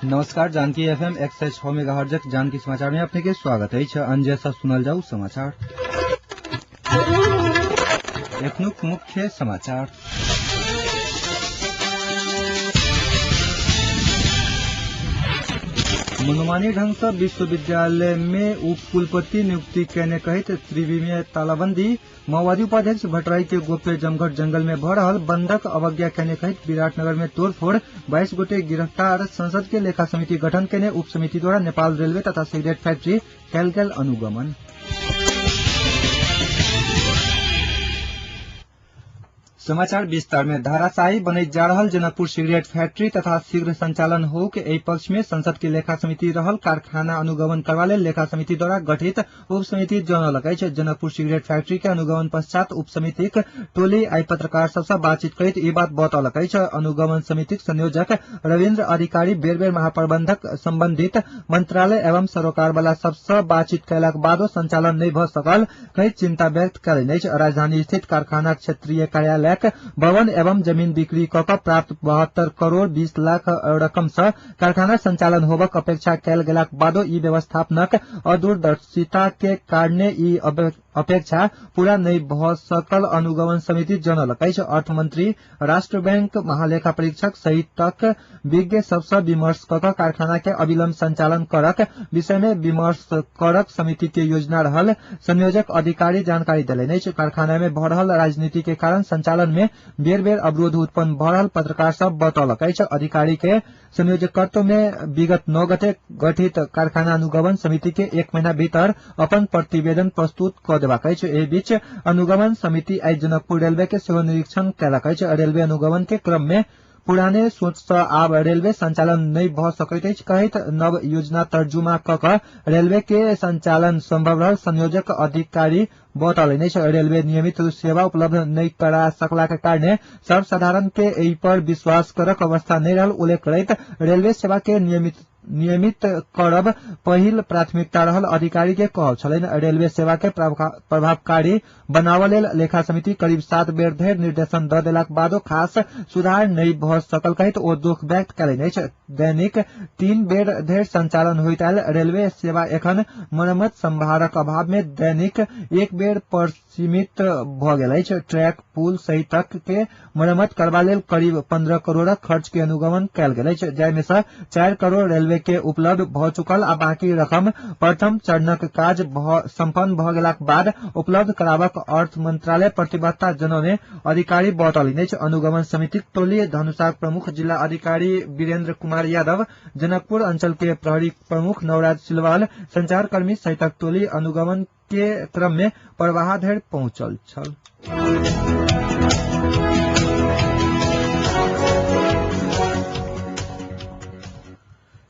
नमस्कार, Janaki FM 106 megahertz Janaki समाचार में अपने के स्वागत है। अंजे से सुनल जाऊ समाचार। एखनुक मुख्य समाचार। मनोमानी ढंग से विश्वविद्यालय में उप कुलपति नियुक्ति करने कहित त्रिवी में तालाबंदी। माओवादी उपाध्यक्ष भट्टराई के गोप्य जमघट जंगल में भ रहल बंधक अवज्ञा करने कहित विराटनगर में तोड़फोड़। 22 गोटे गिरफ्तार। संसद के लेखा समिति गठन करने उप समिति द्वारा नेपाल रेलवे तथा सिगरेट फैक्ट्री कैल गेल अनुगमन। समाचार विस्तार में। धाराशाही बनैत जा रहल जनकपुर सिगरेट फैक्ट्री तथा शीघ्र संचालन हो के एहि पक्ष में संसद के लेखा समिति रहल कारखाना अनुगमन करवा लेल लेखा समिति द्वारा गठित उप समिति जनौलक अछि। जनकपुर सिगरेट फैक्ट्री के अनुगमन पश्चात उप समितिक टोली आई पत्रकार सबसे बातचीत करैत ई बात बतौलक अछि। अनुगमन समितिक संयोजक रविन्द्र अधिकारी बेर बेर महाप्रबंधक संबंधित मंत्रालय एवं सरोकार वाला सबसे बातचीत कयलाक बादो संचालन नहीं भ सकल कहित चिंता व्यक्त कयलनि अछि। राजधानी स्थित कारखाना क्षेत्रीय कार्यालय भवन एवं जमीन बिक्री क प्राप्त 72 करोड़ 20 लाख रकम से कारखाना संचालन होबक अपेक्षा कैल गेलाक बादो ई व्यवस्थापनक अदूरदर्शिता के कारणे ई अपेक्षा पूरा नहीं भ सकल अनुगमन समिति जनौलक अछि। अर्थ मंत्री, राष्ट्र बैंक, महालेखा परीक्षक सहितक विज्ञ सबसे विमर्श क कारखाना के अविलंब संचालन करक विषय में विमर्श करक समिति के योजना रहल संयोजक अधिकारी जानकारी देलनि अछि। कारखाना में भ रहल राजनीति के कारण संचालन में बेर बेर अवरोध उत्पन्न भ रहल पत्रकार सब बतौलक अछि। अधिकारी के संयोजकत्व में विगत 9 गते गठित कारखाना अनुगमन समिति के 1 महीना भीतर अपन प्रतिवेदन प्रस्तुत क देबाक अछि। एहि बीच अनुगमन समिति आई जनकपुर रेलवे के सेहो निरीक्षण कयलक अछि। रेलवे अनुगमन के क्रम में पुराने सोच से आब रेलवे संचालन नहीं भ सकैत अछि कहित नव योजना तर्जुमा क रेलवे के संचालन संभव रहल संयोजक अधिकारी बतौलनि अछि। रेलवे नियमित सेवा उपलब्ध नहीं करा सकला के कारणे सर्वसाधारण के एहि पर विश्वास करक अवस्था नहीं रहल उल्लेख करैत रेलवे सेवा के नियमित करब पहिल प्राथमिकता रहल अधिकारी के कहल छलनि। रेलवे सेवा के प्रभावकारी बनावल लेल लेखा समिति करीब 7 बेर धरि निर्देशन द देलाक बादो खास सुधार नहीं भ सकल कहित ओ दुख व्यक्त कयलनि अछि। दैनिक 3 बेर धरि संचालन होइत आयल रेलवे सेवा एखन मरम्मत संभारक अभाव में दैनिक 1 बेर पर सीमित भ गेल अछि। ट्रैक, पुल सहितक के मरम्मत करबा लेल करीब 15 करोड़क खर्च के अनुगमन कयल गेल अछि, जाहिमे से 4 करोड़ रेलवे के उपलब्ध भ चुकल आ बाकी रकम प्रथम चरणक काज संपन्न भ गेलाक बाद उपलब्ध कराबक अर्थ मंत्रालय प्रतिबद्धता जनौने अधिकारी बतौलनि अछि। अनुगमन समितिक टोली धनुषाक प्रमुख जिला अधिकारी वीरेंद्र कुमार यादव, जनकपुर अंचल के प्रहरी प्रमुख नवराज सिलवाल, संचारकर्मी सहितक टोली अनुगमन के क्रम में परवाह धरि पहुंचल छल।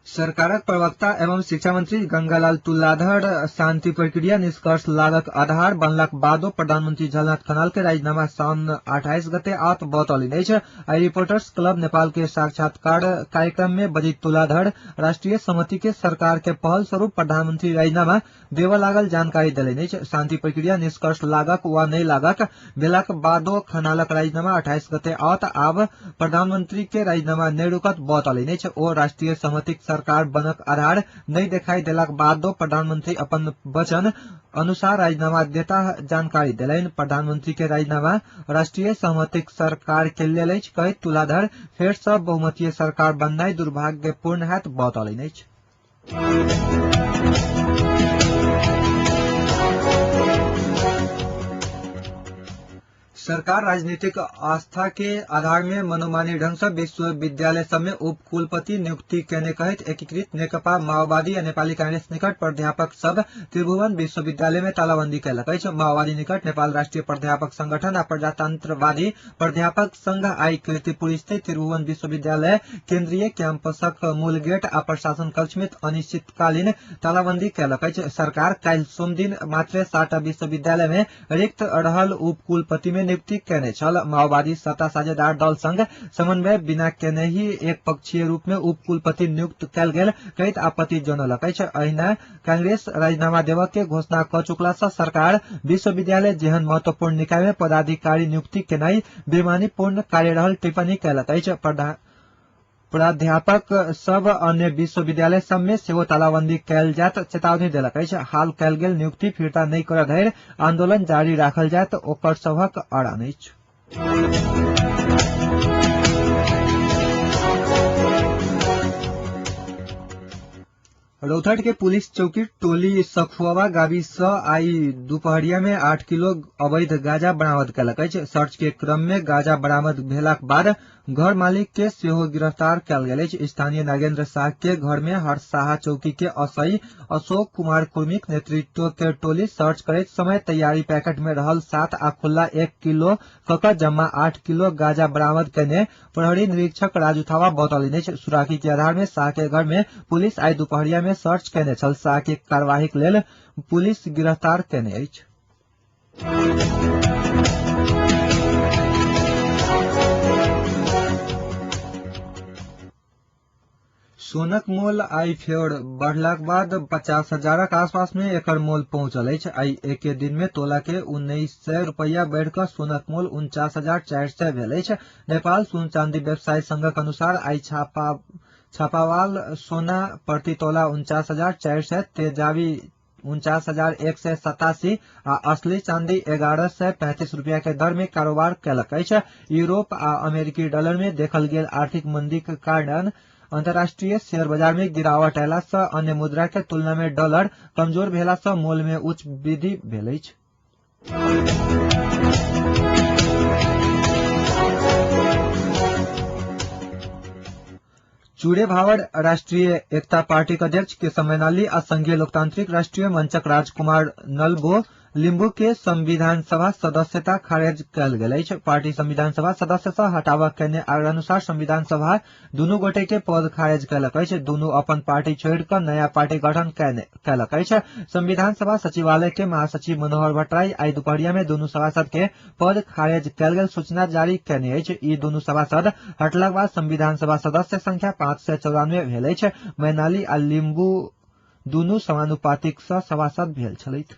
सरकारक प्रवक्ता एवं शिक्षा मंत्री गंगालाल तुलाधर शांति प्रक्रिया निष्कर्ष लागक आधार बनलाक बादो प्रधानमंत्री झलनाथ खनाल के राजीनामा साउन 28 गते आत बतौलनि अछि। आई रिपोर्टर्स क्लब नेपाल के साक्षात्कार कार्यक्रम में बजित तुलाधर राष्ट्रीय सहमति के सरकार के पहल स्वरूप प्रधानमंत्री राजीनामा देव लागल जानकारी देलनि अछि। शांति प्रक्रिया निष्कर्ष लागक वा नहीं लागक भेलाक बादो खनालक राजीनामा 28 गते आत आब प्रधानमंत्री के राजीनामा नहीं रुकत बतौलनि अछि। ओ राष्ट्रीय सहमतिक सरकार बनक आधार नहीं दिखाई देलाक बादो प्रधानमंत्री अपन वचन अनुसार राजीनामा देता जानकारी देलनि। प्रधानमंत्री के राजीनामा राष्ट्रीय सहमतिक सरकार के लेल अछि कहित तुलाधर फेर से बहुमतीय सरकार बननाइ दुर्भाग्यपूर्ण हैत बतौलनि अछि। सरकार राजनीतिक आस्था के आधार में मनोमानी ढंग से विश्वविद्यालय सब में उप कुलपति नियुक्ति करने कहित एकीकृत नेकपा माओवादी आ नेपाली कांग्रेस निकट प्राध्यापक सब त्रिभुवन विश्वविद्यालय में तालाबंदी कयलक अछि। माओवादी निकट नेपाल राष्ट्रीय प्राध्यापक संगठन आ प्रजातंत्रवादी प्राध्यापक संघ आई कीर्तिपुर स्थित त्रिभुवन विश्वविद्यालय केंद्रीय कैंपसक मूल गेट आ प्रशासन कक्ष में अनिश्चितकालीन तालाबंदी कयलक अछि। सरकार काल्हि सोम दिन मात्र 7टा विश्वविद्यालय में रिक्त रहल उप कुलपति में नियुक्ति केने छल। माओवादी सत्ता साझेदार दल संग समन्वय बिना केने ही एक पक्षीय रूप में उप कुलपति नियुक्त कल गेल कहत आपत्ति जनौलक अछि। अहिना कांग्रेस राजीनामा देव के घोषणा क चुकला से सरकार विश्वविद्यालय जेहन महत्वपूर्ण निकाय में पदाधिकारी नियुक्ति केनाई बेमानीपूर्ण कार्य रहल टिप्पणी कयलक अछि। प्राध्यापक सब अन्य विश्वविद्यालय सब में सेहो तालाबंदी कैल जात चेतावनी देलक अछि। हाल कैल गेल नियुक्ति फिरता नहीं करय धरि आंदोलन जारी राखल जात ओकर सभक अड़ान अछि। रौतहट के पुलिस चौकी टोली सखुआ गाविस आई दुपहरिया में 8 किलो अवैध गांजा बरामद कयलक अछि। सर्च के क्रम में गांजा बरामद भेलाक बाद घर मालिक के सेहो गिरफ्तार कयल गेल अछि। स्थानीय नागेंद्र शाह के घर में हरसाहा चौकी के असई अशोक कुमार कुर्मिक नेतृत्व के टोली सर्च करैत समय तैयारी पैकेट में रहल 7 आ खुल्ला 1 किलो कक जम्मा 8 किलो गांजा बरामद कयने प्रहरी निरीक्षक राजू थावा बतौलनि अछि। सुराकी के आधार में शाह के घर में पुलिस आई दुपहरिया में सर्च कयने छल। शाह के कार्यवाही लेल पुलिस गिरफ्तार कयने अछि। सोनक मोल आई फेर बढ़लाक बाद 50,000 आसपास में एकर मोल पहुंचल अछि। आई एके दिन में तोला के 1900 रुपया बढ़ कऽ सोनक मोल 49,400 भेल अछि। नेपाल सोन चांदी व्यवसायी संघक अनुसार आई छापावाल सोना प्रति तोला 49,400, तेजाबी 49,187 आ असली चांदी 1,135 रुपया के दर में कारोबार कयलक अछि। यूरोप आ अमेरिकी डॉलर में देखल गेल आर्थिक मंदी के कारण अंतर्राष्ट्रीय शेयर बाजार में गिरावट अयला से अन्य मुद्रा के तुलना में डॉलर कमजोर भेला से मोल में उच्च वृद्धि भेल अछि। चूड़े भावड़ राष्ट्रीय एकता पार्टी के अध्यक्ष केशव मैनाली आ संघीय लोकतांत्रिक राष्ट्रीय मंचक राजकुमार नलबो लिम्बू के संविधान सभा सदस्यता खारिज कयल गेल अछि। पार्टी संविधान सभा सदस्य से हटावा केने अनुसार संविधान सभा दुनू गोटे के पद खारिज कयलक अछि। दुनू अपन पार्टी छोड़ कर नया पार्टी गठन कयलक अछि। संविधान सभा सचिवालय के महासचिव मनोहर भट्टराई आई दुपहरिया में दुनू सभासद के पद खारिज कयल गेल सूचना जारी केने अछि। ई दुनू सभासद हटलाक बाद संविधान सभा सदस्य संख्या 594 भेल अछि। मैनाली आ लिम्बू दुनू समानुपातिक सँ सभासद भेल छलथि।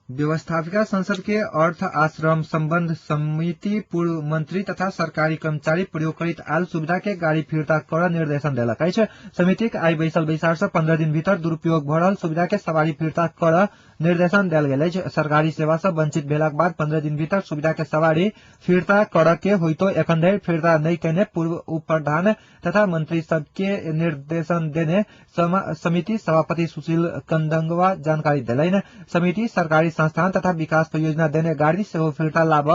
व्यवस्थापिका संसद के अर्थ आश्रम संबंध समिति पूर्व मंत्री तथा सरकारी कर्मचारी प्रयोग करित आयल सुविधा के गाड़ी फिरता कर निर्देशन देलक अछि। समिति के आई बैसल बैसार से 15 दिन भीतर दुरुपयोग भ रहल सुविधा के सवारी फिरता कर निर्देशन देल गेल अछि। सरकारी सेवा से वंचित भेलाक बाद 15 दिन भीतर सुविधा के सवारी फिरता कर के होइतो एखन धरि फिरता नहीं केने पूर्व उप प्रधान तथा मंत्री सब के निर्देशन देने समिति सभापति सुशील कंदंगवा जानकारी दिलैन। समिति सरकारी संस्थान तथा विकास परियोजना देने गाड़ी सेहो फिरता लाभ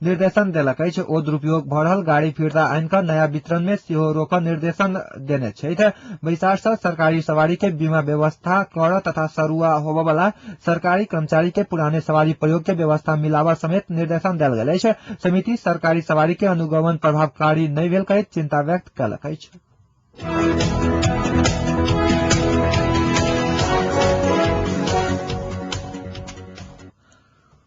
निर्देशन देलक अछि। ओ दुरुपयोग भ रहल गाड़ी फिरता आइन का नया वितरण में सेहो रोक निर्देशन देने छथि। बैसार से सरकारी सवारी के बीमा व्यवस्था कर तथा सरुआ होबय वाला सरकारी कर्मचारी के पुराने सवारी प्रयोग के व्यवस्था मिलावा समेत निर्देशन देल गेल अछि। समिति सरकारी सवारी के अनुगमन प्रभावकारी नहीं भेल कहैत चिंता व्यक्त कयलक अछि।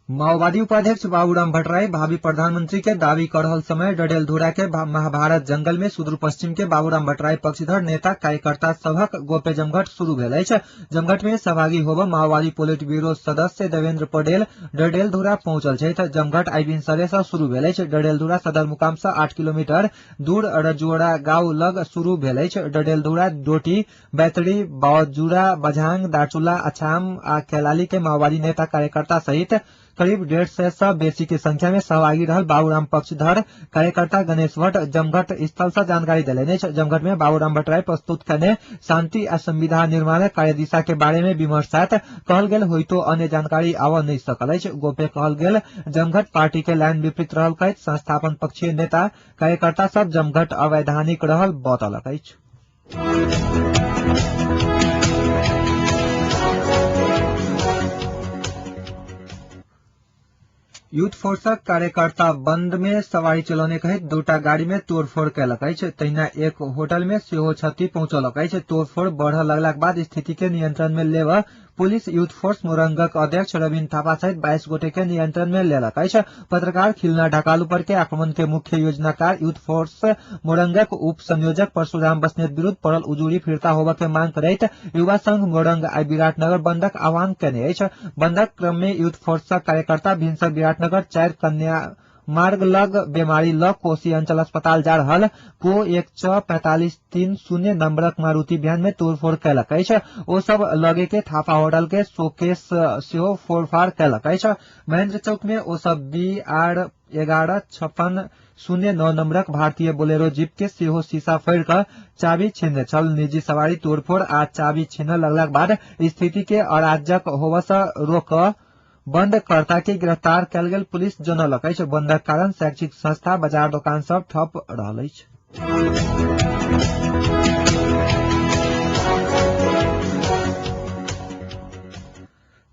माओवादी उपाध्यक्ष बाबूराम भट्टराई भावी प्रधानमंत्री के दावी कर रहल समय डडेलधुरा के महाभारत जंगल में सुदूर पश्चिम के बाबूराम भट्टराई पक्षधर नेता कार्यकर्ता सभक गोपे जमघट शुरू भेल अछि। जमघट में सहभागी होब माओवादी पोलिट ब्यूरो सदस्य देवेंद्र पटेल डडेलधुरा पहुंचल छथि। जमघट आई भिनसरे से शुरू भेल अछि। डडेलधुरा सदर मुकाम से 8 किलोमीटर दूर रजोड़ा गांव लग शुरू भेल अछि। डडेलधुरा डोटी बैतडी बावजूरा बझांग दारचूला अछाम आ कैलाली के माओवादी नेता कार्यकर्ता सहित करीब 150 से बेसी की संख्या में सहभागी रहल बाबूराम पक्षधर कार्यकर्ता गणेश भट्ट जमघट स्थल से जानकारी दिलैन। जमघट में बाबूराम भट्टराई प्रस्तुत करने शांति आ संविधान निर्माण कार्य दिशा के बारे में विमर्श कहल गेल होइतो अन्य जानकारी आव नहीं सकल अछि। गोपे कहल गेल जमघट पार्टी के लाइन विपरीत रहल कहैत संस्थापन पक्षीय नेता कार्यकर्ता सब जमघट अवैधानिक रहल बतौलक अछि। यूथ फोर्सक कार्यकर्ता बंद में सवारी चलाउने कहित दूटा गाड़ी में तोड़फोड़ कयलक अछि। तहिना एक होटल में सेहो क्षति पहुंचौलक अछि। तोड़फोड़ बढ़ लगलाक बाद स्थिति के नियंत्रण में लेब पुलिस यूथ फोर्स मोरंगक अध्यक्ष रविन्द्र थापा सहित 22 गोटे के नियंत्रण में लेलक अछि। पत्रकार खिलना ढकालू पर के आक्रमण के मुख्य योजनाकार यूथ फोर्स मोरंगक उप संयोजक परशुराम बस्नेत विरुद्ध पड़ल उजूरी फिरता होबा के मांग करैत युवा संघ मोरंग आई विराटनगर बंदक आह्वान केने अछि। बंदक क्रम में यूथ फोर्सक कार्यकर्ता भिनसर विराटनगर 4 कन्या मार्ग लग बेमारी लग कोसी अंचल अस्पताल जा रहल को 14530 नंबरक मारुति वैन में तोड़फोड़ कयलक अछि। ओ सब लगे के थापा होटल के शोकेस सेहो फोड़फाड़ कयलक अछि। महेंद्र चौक में ओ सब BR 115609 नंबरक भारतीय बोलेरो जीप के सेहो शीशा फोड़ कर चाबी छीनने छल। निजी सवारी तोड़फोड़ आ चाबी छीनऽ लगलाक बाद स्थिति के अराजक होबऽ सँ रोक बंदकर्ता के गिरफ्तार कयल गेल पुलिस जनौलक अछि। बंदक कारण शैक्षिक संस्था बाजार दोकान सब ठप रहल अछि।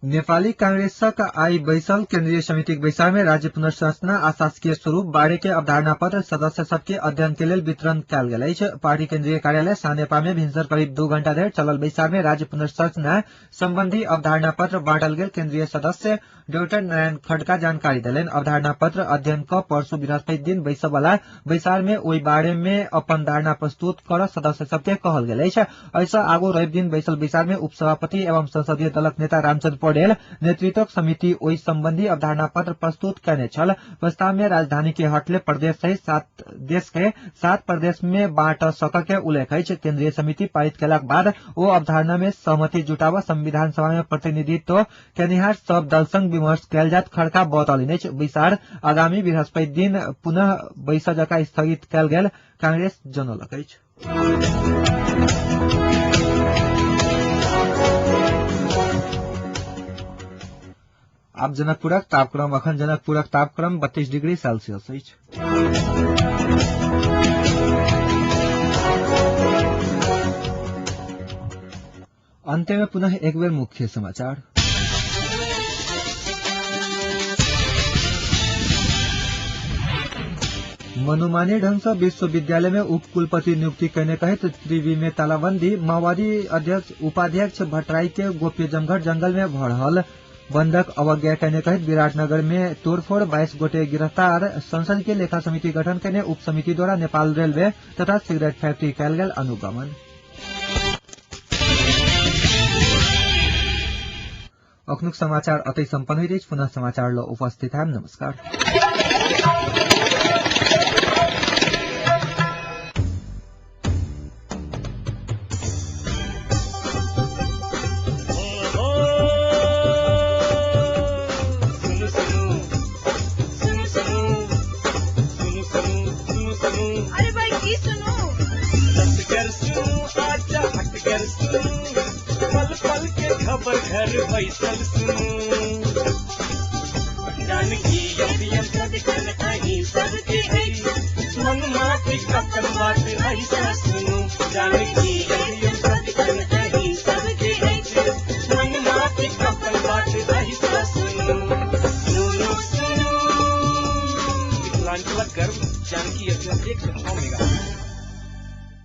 नेपाली कांग्रेसक आई बैसल केंद्रीय समिति बैसार में राज्य पुनर्संरचना आ शासकीय स्वरूप बारे के अवधारणा पत्र सदस्य सबके अध्ययन के लेल वितरण कयल गेल अछि। पार्टी केंद्रीय कार्यालय सानेपा में भिनसर करीब 2 घंटा धरि चलल बैसार में राज्य पुनर्संरचना संबंधी अवधारणा पत्र बांटल गेल। केंद्रीय सदस्य डॉक्टर नारायण खड़का जानकारी देलनि। अवधारणा पत्र अध्ययन क परसू बृहस्पति दिन बैसब वाला बैसार में ओहि बारे में अपन धारणा प्रस्तुत कर सदस्य सबके कहल गेल अछि। ऐसा आगो रवि दिन बैसल बैसार में उपसभापति एवं संसदीय दलक नेता रामचंद्र पौडेल नेतृत्वक समिति ओहि संबंधी अवधारणा पत्र प्रस्तुत करने छल। प्रस्ताव में राजधानी के हटले प्रदेश सहित देश के 7 प्रदेश में बांट सक के उल्लेख अछि। केंद्रीय समिति पारित केलाक बाद ओ अवधारणा में सहमति जुटाब संविधान सभा में प्रतिनिधित्व केनिहार सब दल संग विमर्श कयल जात खड़का बतौलनि अछि। बैसार आगामी बृहस्पति दिन पुनः बैस जका स्थगित कयल गेल कांग्रेस जनौलक अछि। अब जनकपुरक तापक्रम अखन जनकपुरक तापक्रम 32 डिग्री सेल्सियस अछि। अंत में पुनः एक बेर मुख्य समाचार। मनोमानी ढंग से विश्वविद्यालय में उप कुलपति नियुक्ति करने कहित त्रिवी में तालाबंदी माओवादी उपाध्यक्ष भट्टराई के गोप्य जमघट जंगल में भ रहल बंदक अवज्ञा करने कहित विराटनगर में तोड़फोड़ 22 गोटे गिरफ्तार। संसद के लेखा समिति गठन करने उप समिति द्वारा नेपाल रेलवे तथा सिगरेट फैक्ट्री कयल गेल अनुगमन। अखनुक समाचार अतै सम्पन्न होइत अछि। पुनः समाचार ल उपस्थित हैम। नमस्कार। घर बैसल जानकी यंत्र कहीं सबके मन माटी कपन बात ऐसा सुनो जानकी यंत्र कहीं सबके मन माटी कपन बात ऐसा सुनो सुनो सुनो। मिथिलांचल गर्व जानकी यंत्र 106 मेगा।